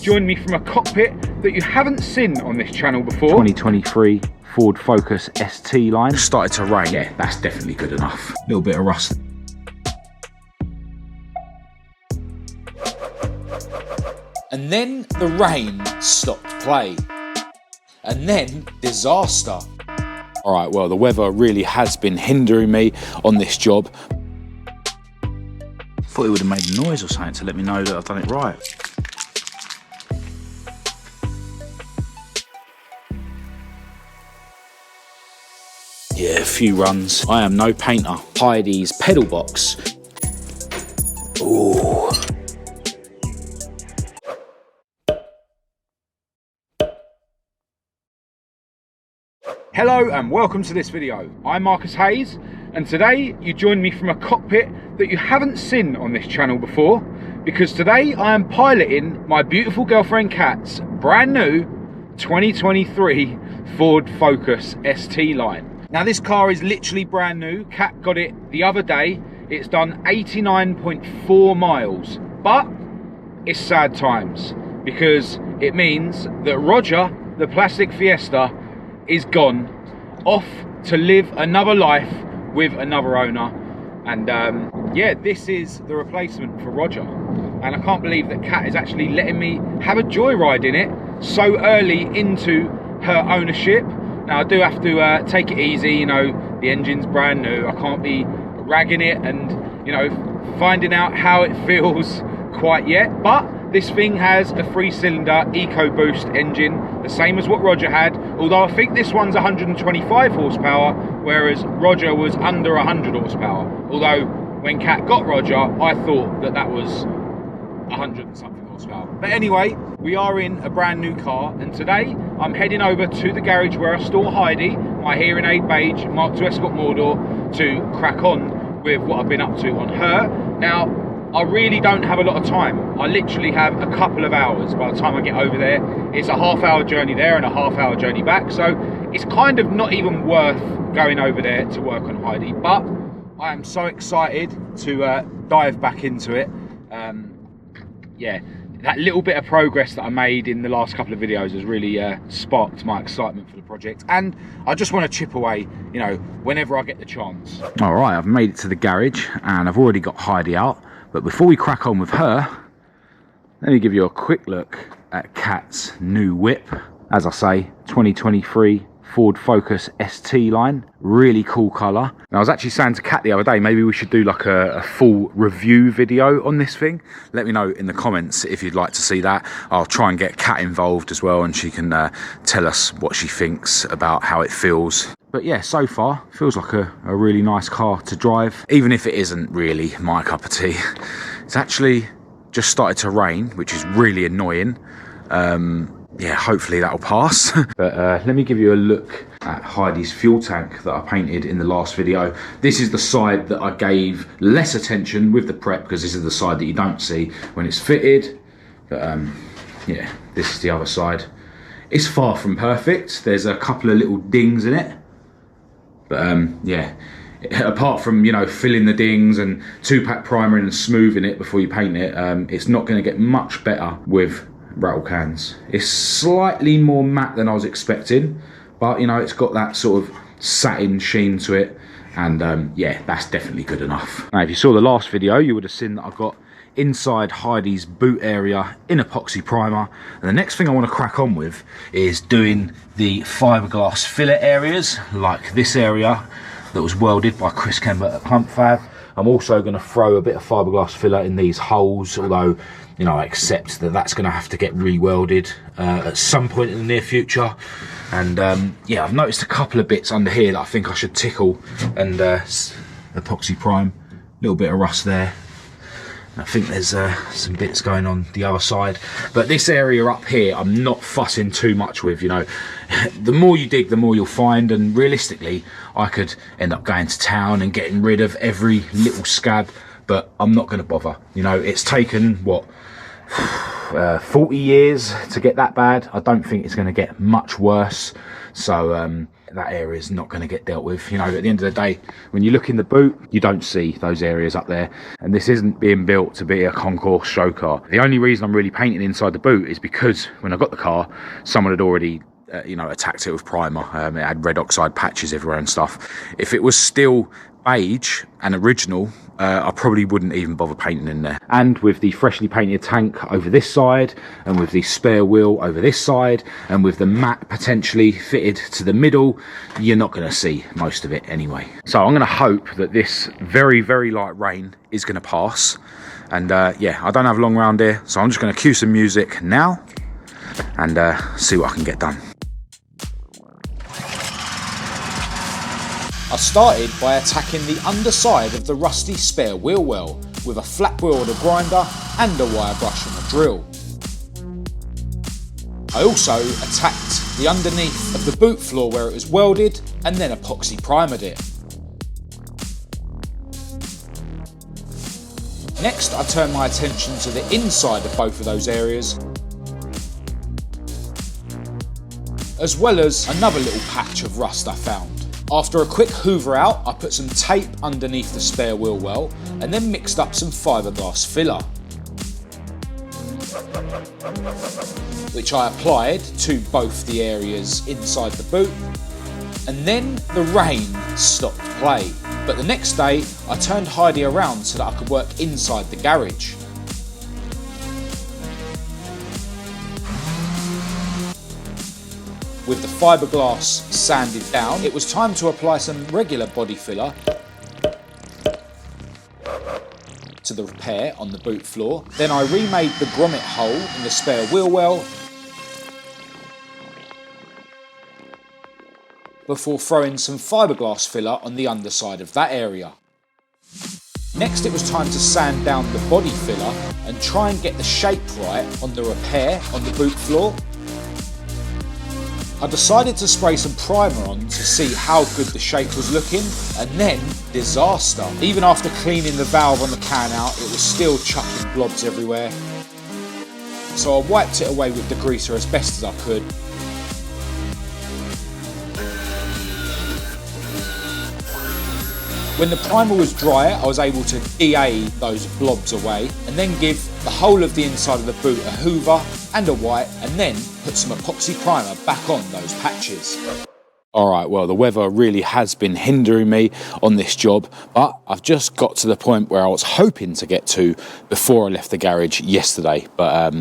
Join me from a cockpit that you haven't seen on this channel before. 2023 Ford Focus ST line. Started to rain. Yeah, that's definitely good enough. A little bit of rust. And then the rain stopped play. And then disaster. All right, well, the weather really has been hindering me on this job. Thought it would have made a noise or something to let me know that I've done it right. Yeah, a few runs. I am no painter. Heidi's pedal box. Ooh. Hello and welcome to this video. I'm Marcus Hayes, and today you join me from a cockpit that you haven't seen on this channel before, because today I am piloting my beautiful girlfriend Kat's brand new 2023 Ford Focus ST line. Now this car is literally brand new. Kat got it the other day. It's done 89.4 miles, but it's sad times because it means that Roger, the plastic Fiesta, is gone off to live another life with another owner. And yeah, this is the replacement for Roger. And I can't believe that Kat is actually letting me have a joyride in it so early into her ownership. Now I do have to take it easy, you know, the engine's brand new. I can't be ragging it and, you know, finding out how it feels quite yet. But this thing has a 3-cylinder EcoBoost engine, the same as what Roger had, although I think this one's 125 horsepower, whereas Roger was under 100 horsepower. Although when Kat got Roger, I thought that that was 100 and something horsepower. But anyway, we are in a brand new car, and today I'm heading over to the garage where I store Heidi, my hearing aid beige Mk2 Escort Mordor, to crack on with what I've been up to on her. Now, I really don't have a lot of time. I literally have a couple of hours by the time I get over there. It's a half-hour journey there and a half-hour journey back, so it's kind of not even worth going over there to work on Heidi. But I am so excited to dive back into it. Yeah, that little bit of progress that I made in the last couple of videos has really sparked my excitement for the project, and I just want to chip away, you know, whenever I get the chance. All right, I've made it to the garage and I've already got Heidi out. But before we crack on with her, let me give you a quick look at Kat's new whip. As I say, 2023 Ford Focus ST line. Really cool colour. And I was actually saying to Kat the other day, maybe we should do like a full review video on this thing. Let me know in the comments if you'd like to see that. I'll try and get Kat involved as well, and she can tell us what she thinks about how it feels. But yeah, so far, feels like a really nice car to drive, even if it isn't really my cup of tea. It's actually just started to rain, which is really annoying. Yeah, hopefully that'll pass. But let me give you a look at Heidi's fuel tank that I painted in the last video. This is the side that I gave less attention with the prep, because this is the side that you don't see when it's fitted. But yeah, this is the other side. It's far from perfect. There's a couple of little dings in it. But yeah, apart from, you know, filling the dings and 2-pack primering and smoothing it before you paint it, it's not going to get much better with rattle cans. It's slightly more matte than I was expecting, but you know, it's got that sort of satin sheen to it, and yeah, that's definitely good enough. Now, if you saw the last video, you would have seen that I've got inside Heidi's boot area in epoxy primer, and the next thing I want to crack on with is doing the fiberglass fillet areas, like this area that was welded by Chris Kember at Pump Fab. I'm also going to throw a bit of fiberglass filler in these holes, although, you know, I accept that that's going to have to get re-welded at some point in the near future. And yeah, I've noticed a couple of bits under here that I think I should tickle and epoxy prime. A little bit of rust there. I think there's some bits going on the other side, but this area up here I'm not fussing too much with. You know, the more you dig, the more you'll find, and realistically I could end up going to town and getting rid of every little scab, but I'm not going to bother. You know, it's taken what, 40 years to get that bad. I don't think it's going to get much worse. So that area is not going to get dealt with. You know, at the end of the day, when you look in the boot, you don't see those areas up there. And this isn't being built to be a concourse show car. The only reason I'm really painting inside the boot is because when I got the car, someone had already attacked it with primer. It had red oxide patches everywhere and stuff. If it was still beige and original, I probably wouldn't even bother painting in there. And with the freshly painted tank over this side, and with the spare wheel over this side, and with the mat potentially fitted to the middle, you're not going to see most of it anyway. So I'm going to hope that this very, very light rain is going to pass. And yeah, I don't have long round here, so I'm just going to cue some music now and see what I can get done. I started by attacking the underside of the rusty spare wheel well with a flat wheeled grinder and a wire brush and a drill. I also attacked the underneath of the boot floor where it was welded and then epoxy primered it. Next, I turned my attention to the inside of both of those areas, as well as another little patch of rust I found. After a quick hoover out, I put some tape underneath the spare wheel well and then mixed up some fiberglass filler, which I applied to both the areas inside the boot. And then the rain stopped play. But the next day, I turned Heidi around so that I could work inside the garage. With the fiberglass sanded down, it was time to apply some regular body filler to the repair on the boot floor. Then I remade the grommet hole in the spare wheel well before throwing some fiberglass filler on the underside of that area. Next, it was time to sand down the body filler and try and get the shape right on the repair on the boot floor. I decided to spray some primer on to see how good the shape was looking, and then disaster. Even after cleaning the valve on the can out, it was still chucking blobs everywhere. So I wiped it away with degreaser as best as I could. When the primer was dry, I was able to DA those blobs away and then give the whole of the inside of the boot a hoover and a wipe, and then put some epoxy primer back on those patches. Alright, well, the weather really has been hindering me on this job, but I've just got to the point where I was hoping to get to before I left the garage yesterday. But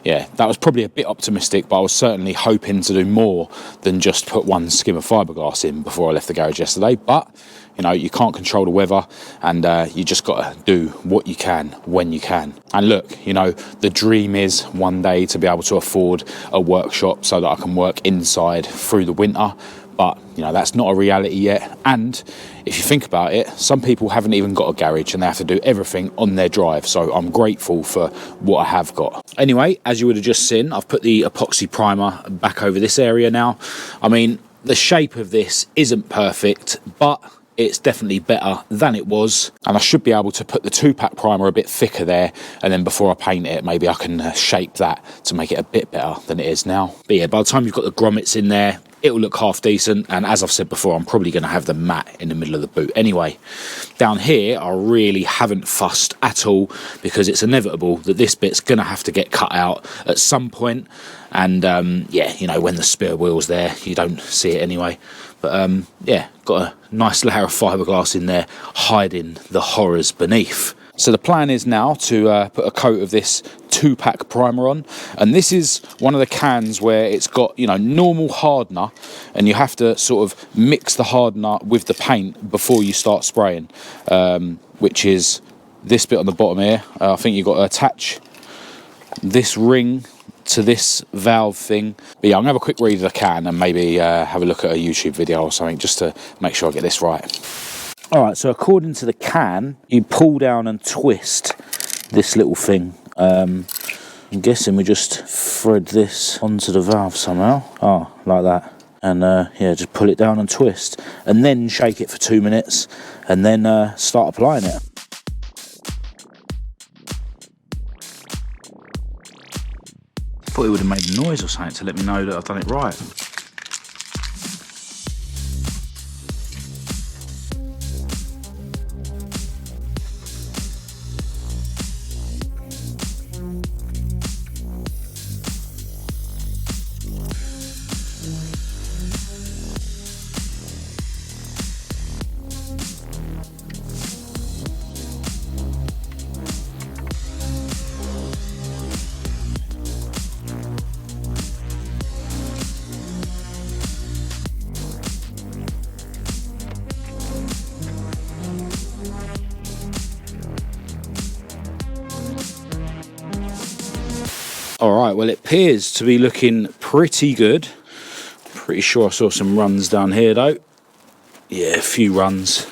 yeah, that was probably a bit optimistic, but I was certainly hoping to do more than just put one skim of fiberglass in before I left the garage yesterday. But you know, you can't control the weather, and you just got to do what you can when you can. And look, you know, the dream is one day to be able to afford a workshop so that I can work inside through the winter. But, you know, that's not a reality yet. And if you think about it, some people haven't even got a garage and they have to do everything on their drive. So I'm grateful for what I have got. Anyway, as you would have just seen, I've put the epoxy primer back over this area now. I mean, the shape of this isn't perfect, but it's definitely better than it was, and I should be able to put the 2-pack primer a bit thicker there, and then before I paint it, maybe I can shape that to make it a bit better than it is now. But yeah, by the time you've got the grommets in there, it'll look half decent, and as I've said before, I'm probably going to have the mat in the middle of the boot anyway. Down here, I really haven't fussed at all, because it's inevitable that this bit's going to have to get cut out at some point, and yeah, you know, when the spare wheel's there, you don't see it anyway. But yeah, got a nice layer of fiberglass in there, hiding the horrors beneath. So the plan is now to put a coat of this 2-pack primer on, and this is one of the cans where it's got, you know, normal hardener, and you have to sort of mix the hardener with the paint before you start spraying, which is this bit on the bottom here. I think you've got to attach this ring to this valve thing. But yeah, I'm gonna have a quick read of the can and maybe have a look at a YouTube video or something just to make sure I get this right. Alright, so according to the can, you pull down and twist this little thing. I'm guessing we just thread this onto the valve somehow. Oh, like that. And yeah, just pull it down and twist, and then shake it for 2 minutes, and then start applying it. thought it would have made a noise or something to let me know that I've done it right. Alright, well, it appears to be looking pretty good. Pretty sure I saw some runs down here though. Yeah, a few runs.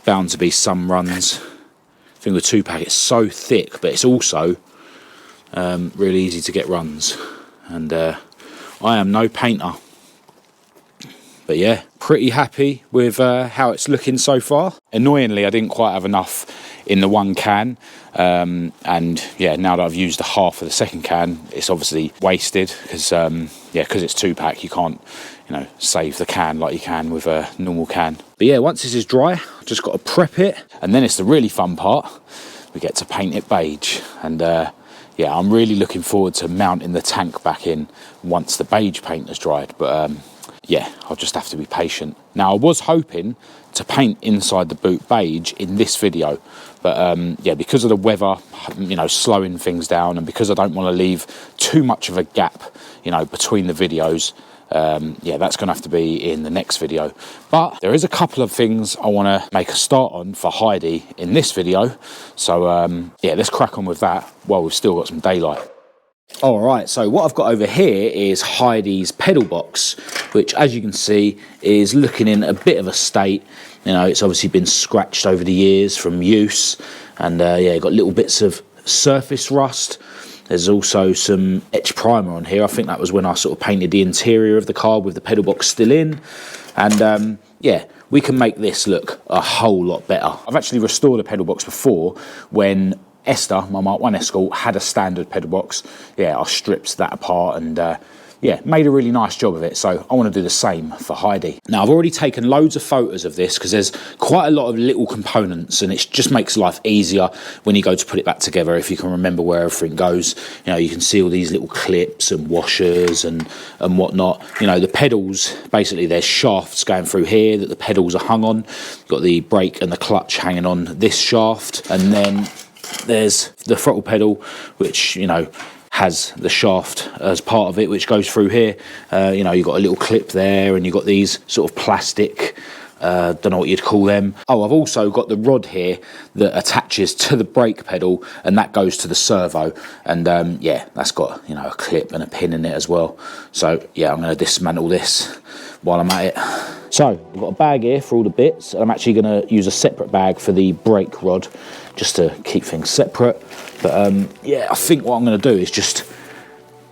Bound to be some runs. I think the 2-pack is so thick, but it's also really easy to get runs. And I am no painter. But yeah, pretty happy with how it's looking so far. Annoyingly, I didn't quite have enough in the one can. And yeah, now that I've used the half of the second can, it's obviously wasted because because it's 2-pack, you can't, save the can like you can with a normal can. But yeah, once this is dry, I've just got to prep it, and then it's the really fun part. We get to paint it beige, and yeah, I'm really looking forward to mounting the tank back in once the beige paint has dried. But yeah, I'll just have to be patient. Now, I was hoping to paint inside the boot beige in this video, but yeah, because of the weather, slowing things down, and because I don't want to leave too much of a gap, between the videos, yeah, that's going to have to be in the next video. But there is a couple of things I want to make a start on for Heidi in this video, so yeah, let's crack on with that while we've still got some daylight. Alright, so what I've got over here is Heidi's pedal box, which, as you can see, is looking in a bit of a state. It's obviously been scratched over the years from use, and yeah, got little bits of surface rust. There's also some etch primer on here. I think that was when I sort of painted the interior of the car with the pedal box still in, and yeah, we can make this look a whole lot better. I've actually restored a pedal box before when Esther, my Mk2 Escort, had a standard pedal box. Yeah, I stripped that apart and yeah, made a really nice job of it. So I want to do the same for Heidi. Now, I've already taken loads of photos of this because there's quite a lot of little components, and it just makes life easier when you go to put it back together, if you can remember where everything goes. You can see all these little clips and washers and whatnot. The pedals, basically there's shafts going through here that the pedals are hung on. You've got the brake and the clutch hanging on this shaft, and then there's the throttle pedal, which has the shaft as part of it, which goes through here. You've got a little clip there, and you've got these sort of plastic, don't know what you'd call them. Oh, I've also got the rod here that attaches to the brake pedal, and that goes to the servo, and yeah, that's got a clip and a pin in it as well. So yeah, I'm going to dismantle this while I'm at it. So I've got a bag here for all the bits, and I'm actually going to use a separate bag for the brake rod, just to keep things separate. But yeah, I think what I'm going to do is just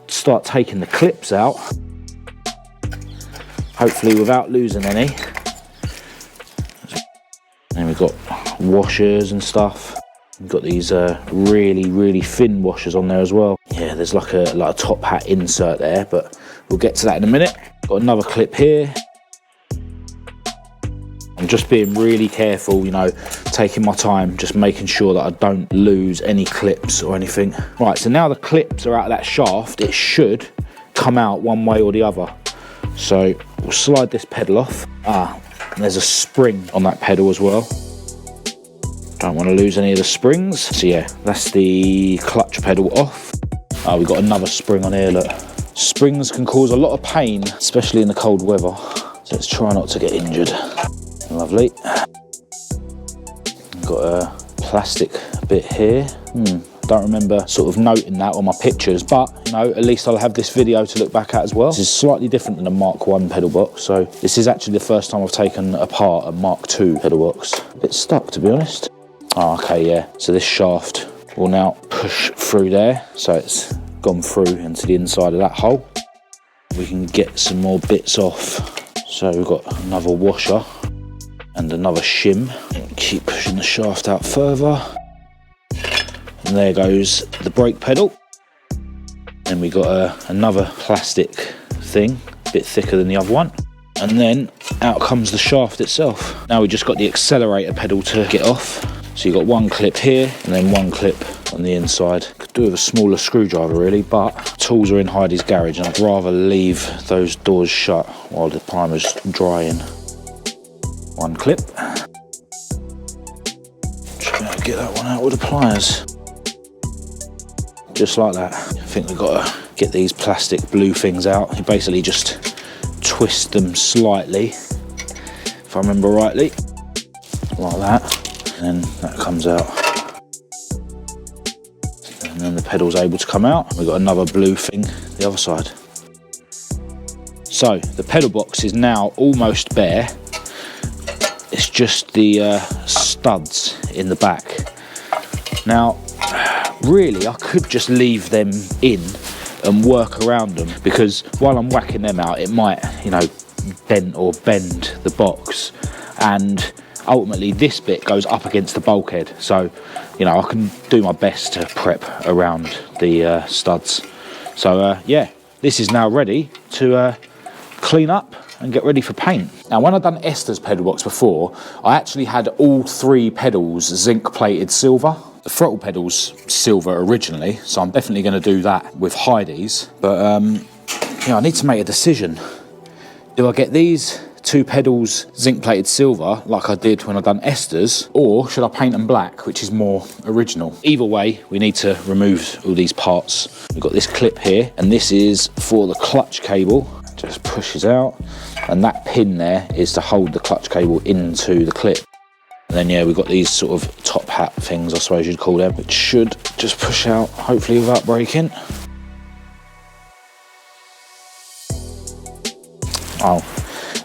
start taking the clips out, hopefully without losing any. And we've got washers and stuff. We've got these really thin washers on there as well. Yeah, there's like a top hat insert there, but we'll get to that in a minute. Got another clip here. I'm just being really careful, taking my time, just making sure that I don't lose any clips or anything. Right, so now the clips are out of that shaft, it should come out one way or the other. So we'll slide this pedal off. And there's a spring on that pedal as well. Don't want to lose any of the springs. So yeah, that's the clutch pedal off. We've got another spring on here, look. Springs can cause a lot of pain, especially in the cold weather. So let's try not to get injured. Lovely. Got a plastic bit here. Don't remember sort of noting that on my pictures, but at least I'll have this video to look back at as well. This is slightly different than a Mk1 pedal box, so this is actually the first time I've taken apart a Mk2 pedal box. A bit stuck, to be honest. Oh, okay, yeah. So this shaft will now push through there, so it's gone through into the inside of that hole. We can get some more bits off. So we've got another washer and another shim, and keep pushing the shaft out further, and there goes the brake pedal. Then we got another plastic thing, a bit thicker than the other one. And then out comes the shaft itself. Now we just got the accelerator pedal to get off. So you've got one clip here and then one clip on the inside. Could do with a smaller screwdriver really, but tools are in Heidi's garage and I'd rather leave those doors shut while the primer's drying. One clip. Just gonna get that one out with the pliers. Just like that. I think we've got to get these plastic blue things out. You basically just twist them slightly, if I remember rightly, like that, and then that comes out. And then the pedal's able to come out. We've got another blue thing the other side. So the pedal box is now almost bare. It's just the studs in the back. Now, really, I could just leave them in and work around them, because while I'm whacking them out, it might, you know, dent or bend the box, and ultimately this bit goes up against the bulkhead. So, you know, I can do my best to prep around the studs. So yeah, this is now ready to clean up and get ready for paint. Now, when I've done Esther's pedal box before, I actually had all 3 pedals zinc plated silver. The throttle pedal's silver originally, so I'm definitely going to do that with Heidi's. But yeah, I need to make a decision. Do I get these 2 pedals zinc plated silver like I did when I done Esther's, or should I paint them black, which is more original? Either way, we need to remove all these parts. We've got this clip here, and this is for the clutch cable. Just pushes out, and that pin there is to hold the clutch cable into the clip. And then yeah, we've got these sort of top hat things, I suppose you'd call them, which should just push out, hopefully without breaking. Oh,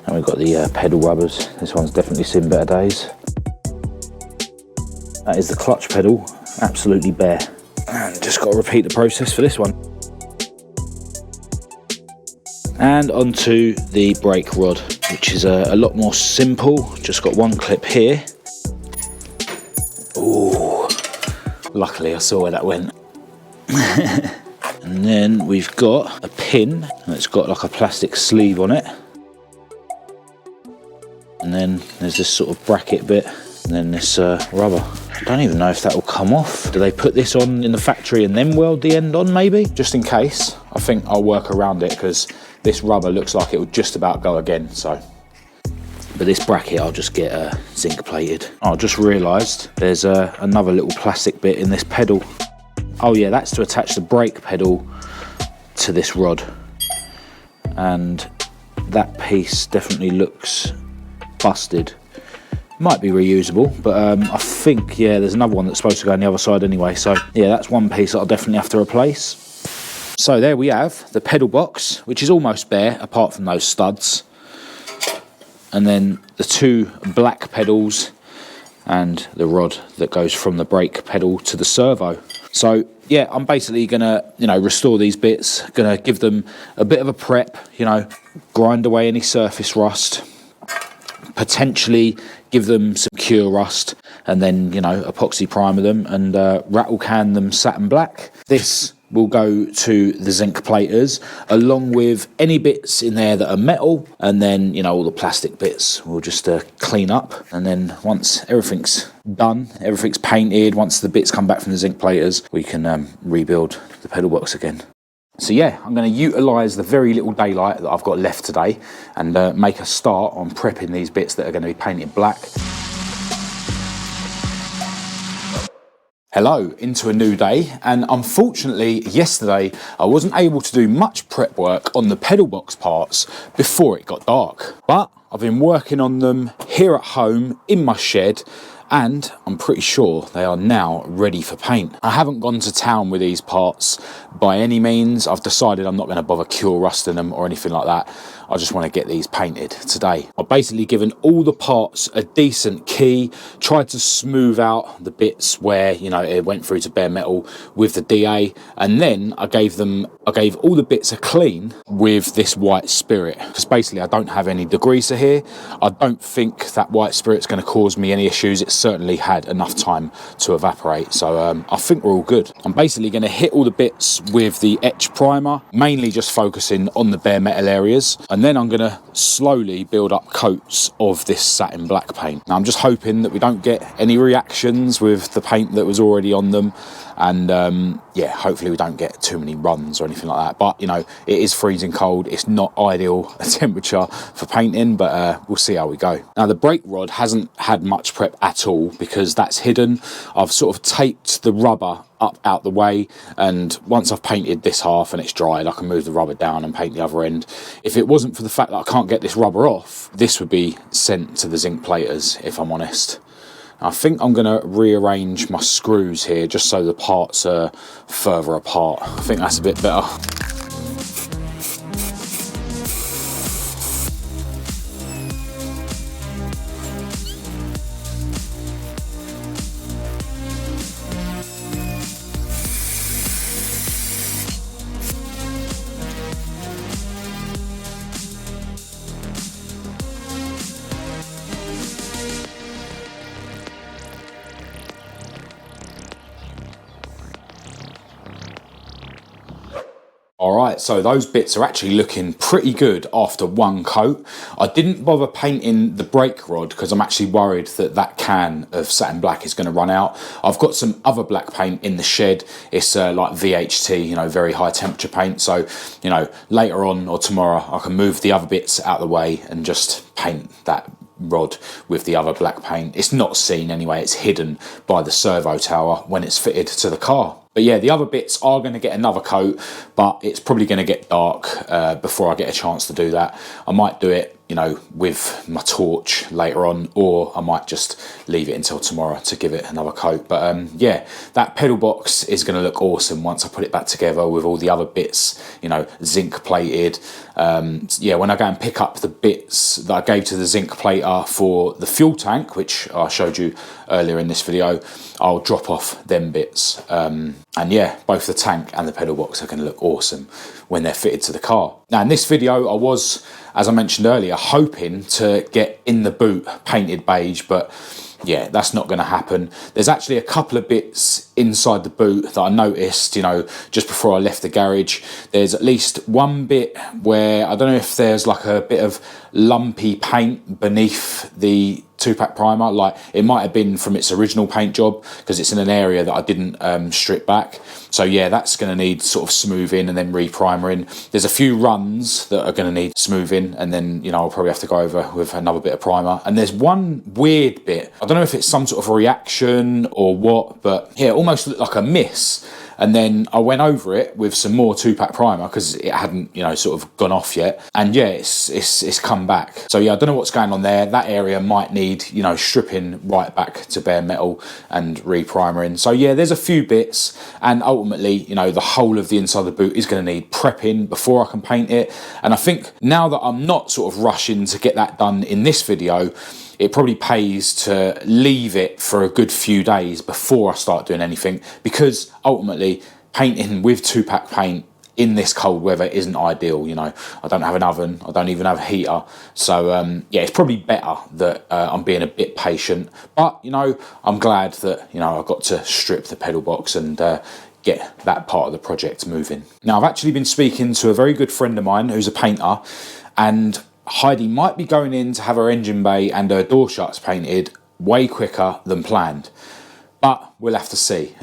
and we've got the pedal rubbers. This one's definitely seen better days. That is the clutch pedal, absolutely bare. And just got to repeat the process for this one. And onto the brake rod, which is a lot more simple. Just got one clip here. Ooh, luckily I saw where that went. And then we've got a pin, and it's got like a plastic sleeve on it. And then there's this sort of bracket bit, and then this rubber. I don't even know if that will come off. Do they put this on in the factory and then weld the end on maybe? Just in case, I think I'll work around it, because this rubber looks like it will just about go again, so. But this bracket I'll just get zinc plated. I just realised there's another little plastic bit in this pedal. Oh yeah, that's to attach the brake pedal to this rod. And that piece definitely looks busted. Might be reusable, but I think, yeah, there's another one that's supposed to go on the other side anyway. So yeah, that's one piece that I'll definitely have to replace. So there we have the pedal box, which is almost bare apart from those studs. And then the 2 black pedals and the rod that goes from the brake pedal to the servo. So yeah, I'm basically gonna, you know, restore these bits, gonna give them a bit of a prep, you know, grind away any surface rust, potentially give them some cure rust, and then, you know, epoxy primer them and rattle can them satin black. This will go to the zinc platers, along with any bits in there that are metal, and then, you know, all the plastic bits we'll just clean up. And then once everything's done, everything's painted, once the bits come back from the zinc platers, we can rebuild the pedal box again. So yeah, I'm going to utilise the very little daylight that I've got left today and make a start on prepping these bits that are going to be painted black. Hello, into a new day, and unfortunately yesterday I wasn't able to do much prep work on the pedal box parts before it got dark. But I've been working on them here at home in my shed, and I'm pretty sure they are now ready for paint. I haven't gone to town with these parts by any means. I've decided I'm not going to bother cure rusting them or anything like that. I just want to get these painted today. I've basically given all the parts a decent key, tried to smooth out the bits where, you know, it went through to bare metal with the DA, and then I gave all the bits a clean with this white spirit, because basically I don't have any degreaser here. I don't think that white spirit's going to cause me any issues. It's certainly had enough time to evaporate, so I think we're all good. I'm basically going to hit all the bits with the etch primer, mainly just focusing on the bare metal areas, and then I'm going to slowly build up coats of this satin black paint. Now I'm just hoping that we don't get any reactions with the paint that was already on them, and yeah, hopefully we don't get too many runs or anything like that. But you know, it is freezing cold, it's not ideal temperature for painting, but we'll see how we go. Now the brake rod hasn't had much prep at all because that's hidden. I've sort of taped the rubber up out the way, and once I've painted this half and it's dried, I can move the rubber down and paint the other end. If it wasn't for the fact that I can't get this rubber off, this would be sent to the zinc platers, if I'm honest. I think I'm going to rearrange my screws here just so the parts are further apart. I think that's a bit better. Alright, so those bits are actually looking pretty good after one coat. I didn't bother painting the brake rod because I'm actually worried that that can of satin black is going to run out. I've got some other black paint in the shed. It's like VHT, you know, very high temperature paint. So, you know, later on or tomorrow I can move the other bits out of the way and just paint that rod with the other black paint. It's not seen anyway, it's hidden by the servo tower when it's fitted to the car. But yeah, the other bits are going to get another coat, but it's probably going to get dark before I get a chance to do that. I might do it, you know, with my torch later on, or I might just leave it until tomorrow to give it another coat. But yeah, that pedal box is going to look awesome once I put it back together with all the other bits, you know, zinc plated. Yeah, when I go and pick up the bits that I gave to the zinc plater for the fuel tank, which I showed you earlier in this video, I'll drop off them bits. And yeah, both the tank and the pedal box are going to look awesome when they're fitted to the car. Now in this video I was, as I mentioned earlier, hoping to get in the boot painted beige, but yeah, that's not going to happen. There's actually a couple of bits inside the boot that I noticed, you know, just before I left the garage. There's at least one bit where I don't know if there's like a bit of lumpy paint beneath the 2-pack primer. Like it might have been from its original paint job because it's in an area that I didn't strip back. So yeah, that's going to need sort of smoothing and then re-primering. There's a few runs that are going to need smoothing, and then, you know, I'll probably have to go over with another bit of primer. And there's one weird bit, I don't know if it's some sort of a reaction or what, but yeah, it almost looked like a miss. And then I went over it with some more 2-pack primer because it hadn't, you know, sort of gone off yet. And yeah, it's come back. So yeah, I don't know what's going on there. That area might need, you know, stripping right back to bare metal and re-primering. So yeah, there's a few bits, and ultimately, you know, the whole of the inside of the boot is going to need prepping before I can paint it. And I think now that I'm not sort of rushing to get that done in this video, it probably pays to leave it for a good few days before I start doing anything, because ultimately painting with 2-pack paint in this cold weather isn't ideal. You know, I don't have an oven, I don't even have a heater, so yeah, it's probably better that I'm being a bit patient. But you know, I'm glad that, you know, I got to strip the pedal box and get that part of the project moving. Now I've actually been speaking to a very good friend of mine who's a painter, and Heidi might be going in to have her engine bay and her door shuts painted way quicker than planned, but we'll have to see.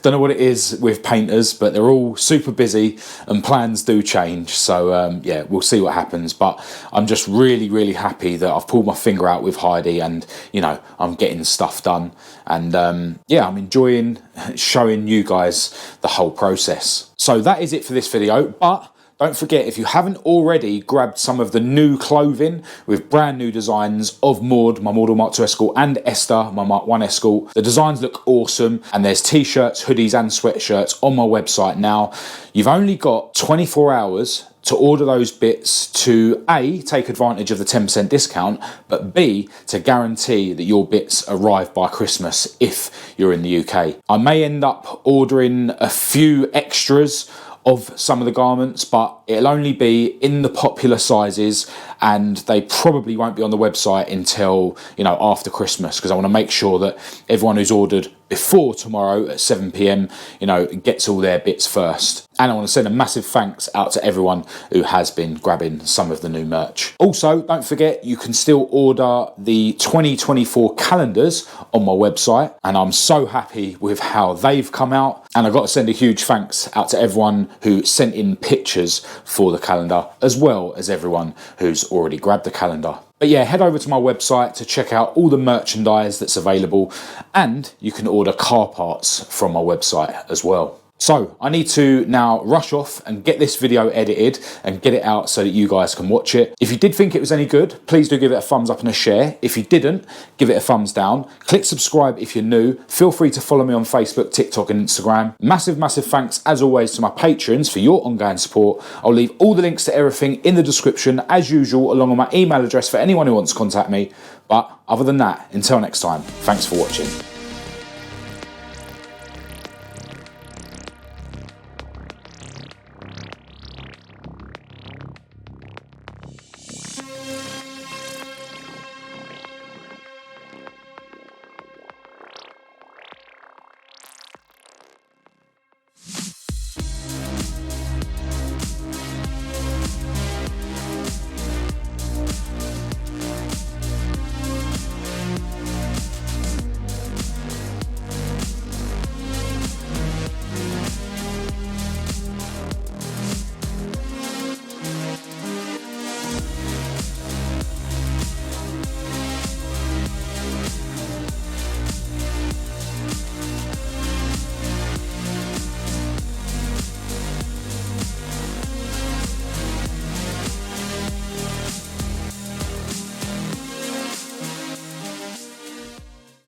Don't know what it is with painters, but they're all super busy and plans do change. So yeah, we'll see what happens. But I'm just really happy that I've pulled my finger out with Heidi, and you know, I'm getting stuff done. And yeah, I'm enjoying showing you guys the whole process. So that is it for this video. But don't forget, if you haven't already grabbed some of the new clothing with brand new designs of Maud, my model Mk2 Escort, and Esther, my Mk1 Escort, the designs look awesome, and there's t-shirts, hoodies and sweatshirts on my website now. You've only got 24 hours to order those bits to A, take advantage of the 10% discount, but B, to guarantee that your bits arrive by Christmas if you're in the UK. I may end up ordering a few extras of some of the garments, but it'll only be in the popular sizes, and they probably won't be on the website until, you know, after Christmas, because I want to make sure that everyone who's ordered before tomorrow at 7 p.m, you know, gets all their bits first. And I want to send a massive thanks out to everyone who has been grabbing some of the new merch. Also, don't forget, you can still order the 2024 calendars on my website, and I'm so happy with how they've come out. And I've got to send a huge thanks out to everyone who sent in pictures for the calendar, as well as everyone who's already grabbed the calendar. But yeah, head over to my website to check out all the merchandise that's available, and you can order car parts from my website as well. So I need to now rush off and get this video edited and get it out so that you guys can watch it. If you did think it was any good, please do give it a thumbs up and a share. If you didn't, give it a thumbs down. Click subscribe if you're new. Feel free to follow me on Facebook, TikTok and Instagram. Massive thanks as always to my patrons for your ongoing support. I'll leave all the links to everything in the description as usual, along with my email address for anyone who wants to contact me. But other than that, until next time, thanks for watching.